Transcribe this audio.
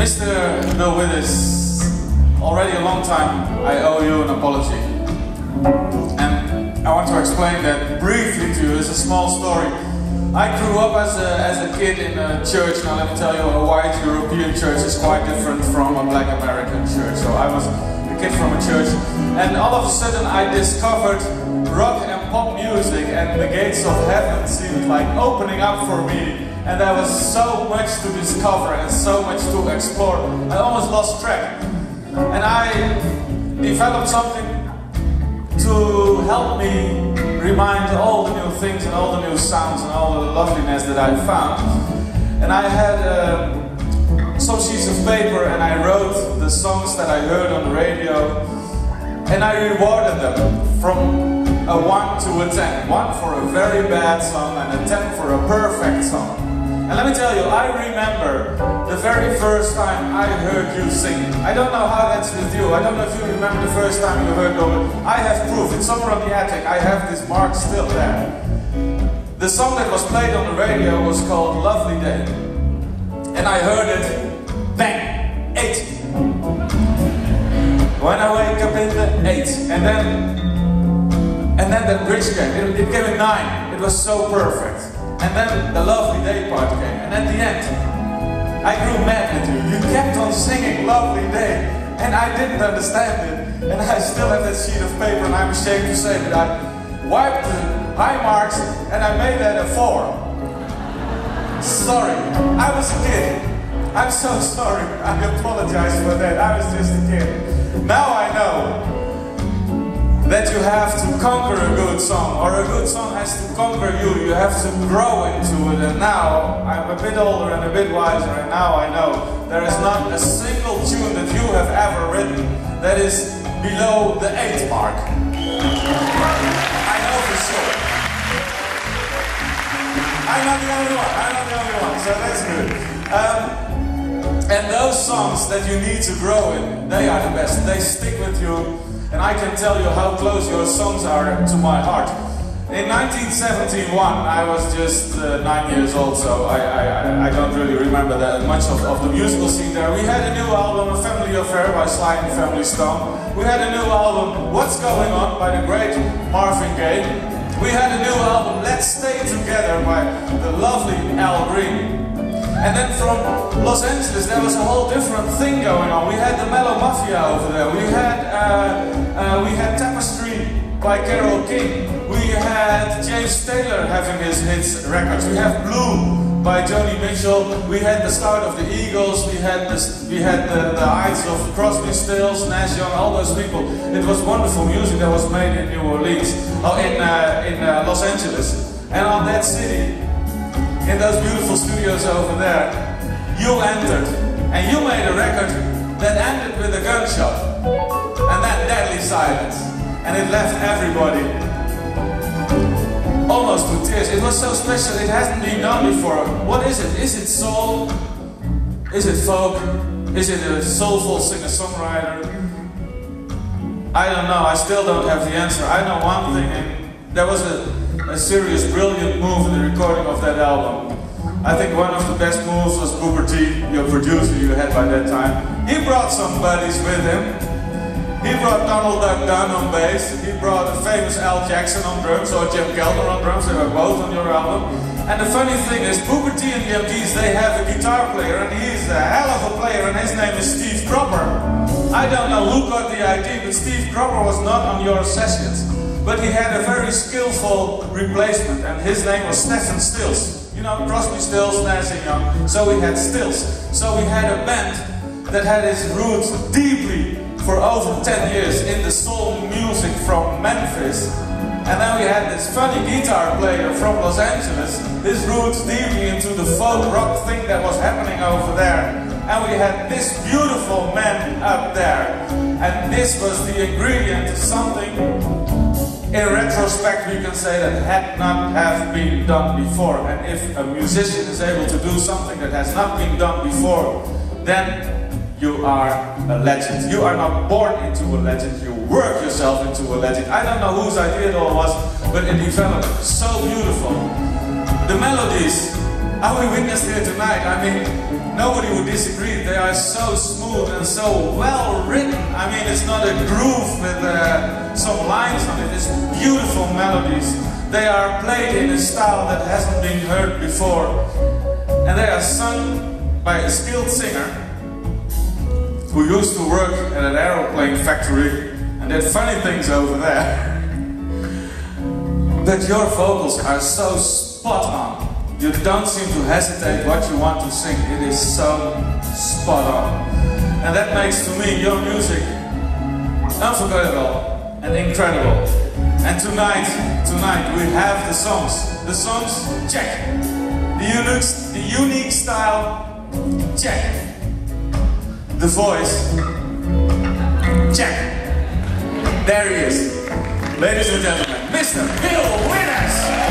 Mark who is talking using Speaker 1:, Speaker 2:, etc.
Speaker 1: Mr. Blokhuis, already a long time I owe you an apology. And I want to explain that briefly to you. It's a small story. I grew up as a kid in a church. Now let me tell you, a white European church is quite different from a black American church. So I was a kid from a church, and all of a sudden I discovered rock and pop music, and the gates of heaven seemed like opening up for me. And there was so much to discover and so much to explore. I almost lost track. And I developed something to help me remind all the new things and all the new sounds and all the loveliness that I found. And I had some sheets of paper, and I wrote the songs that I heard on the radio, and I rewarded them from a 1 to a 10. 1 for a very bad song and a 10 for a perfect song. And let me tell you, I remember the very first time I heard you sing. I don't know how that's with you. I don't know if you remember the first time you heard Robert. I have proof. It's somewhere on the attic. I have this mark still there. The song that was played on the radio was called Lovely Day. And I heard it, bang, 8. When I wake up in the 8. And then that bridge came. It came at 9. It was so perfect. And then the Lovely Day part came, and at the end, I grew mad at you. You kept on singing Lovely Day, and I didn't understand it. And I still have that sheet of paper, and I'm ashamed to say that I wiped the high marks, and I made that a 4. Sorry, I was a kid. I'm so sorry. I apologize for that. I was just a kid. Now I know that you have to conquer a good song, or a good song has to conquer you. You have to grow into it. And now I'm a bit older and a bit wiser, and now I know there is not a single tune that you have ever written that is below the 8 mark. I know for sure. I'm not the only one. I'm not the only one, so that's good. And those songs that you need to grow in, they are the best. They stick with you. And I can tell you how close your songs are to my heart. In 1971, I was just 9 years old, so I don't really remember that much of the musical scene there. We had a new album, A Family Affair by Sly and the Family Stone. We had a new album, What's Going On by the great Marvin Gaye. We had a new album, Let's Stay Together by the lovely Al Green. And then from Los Angeles there was a whole different thing going on. We had the Mellow Mafia over there. We had Tapestry by Carole King. We had James Taylor having his hits records. We have Blue by Joni Mitchell. We had the start of the Eagles. We had the heights of Crosby, Stills, Nash Young, all those people. It was wonderful music that was made in New Orleans, in Los Angeles, and on that city. In those beautiful studios over there, you entered, and you made a record that ended with a gunshot, and that deadly silence, and it left everybody almost with tears. It was so special, it hasn't been done before. What is it? Is it soul? Is it folk? Is it a soulful singer-songwriter? I don't know, I still don't have the answer. I know one thing, and there was a serious, brilliant move in the recording of that album. I think one of the best moves was Booker T, your producer you had by that time. He brought some buddies with him. He brought Donald Duck Dunn on bass. He brought the famous Al Jackson on drums, or Jim Keltner on drums. They were both on your album. And the funny thing is, Booker T and the MDs, they have a guitar player, and he's a hell of a player, and his name is Steve Cropper. I don't know who got the idea, but Steve Cropper was not on your sessions. But he had a very skillful replacement, and his name was Stephen Stills. You know, Crosby, Stills, Nash Young. So we had Stills. So we had a band that had its roots deeply for over 10 years in the soul music from Memphis. And then we had this funny guitar player from Los Angeles, his roots deeply into the folk rock thing that was happening over there. And we had this beautiful man up there. And this was the ingredient to something, in retrospect, we can say that had not have been done before. And if a musician is able to do something that has not been done before, then you are a legend. You are not born into a legend, you work yourself into a legend. I don't know whose idea it all was, but it developed so beautiful. The melodies, are we witnessed here tonight? I mean, nobody would disagree. They are so smooth and so well written. I mean, it's not a groove with some lines on it. It's beautiful melodies. They are played in a style that hasn't been heard before. And they are sung by a skilled singer who used to work at an aeroplane factory and did funny things over there. But your vocals are so spot on. You don't seem to hesitate what you want to sing. It is so spot on. And that makes to me your music unforgettable and incredible. And tonight we have the songs. The songs, check. The unique style, check. The voice, check. There he is. Ladies and gentlemen, Mr. Leo Blokhuis.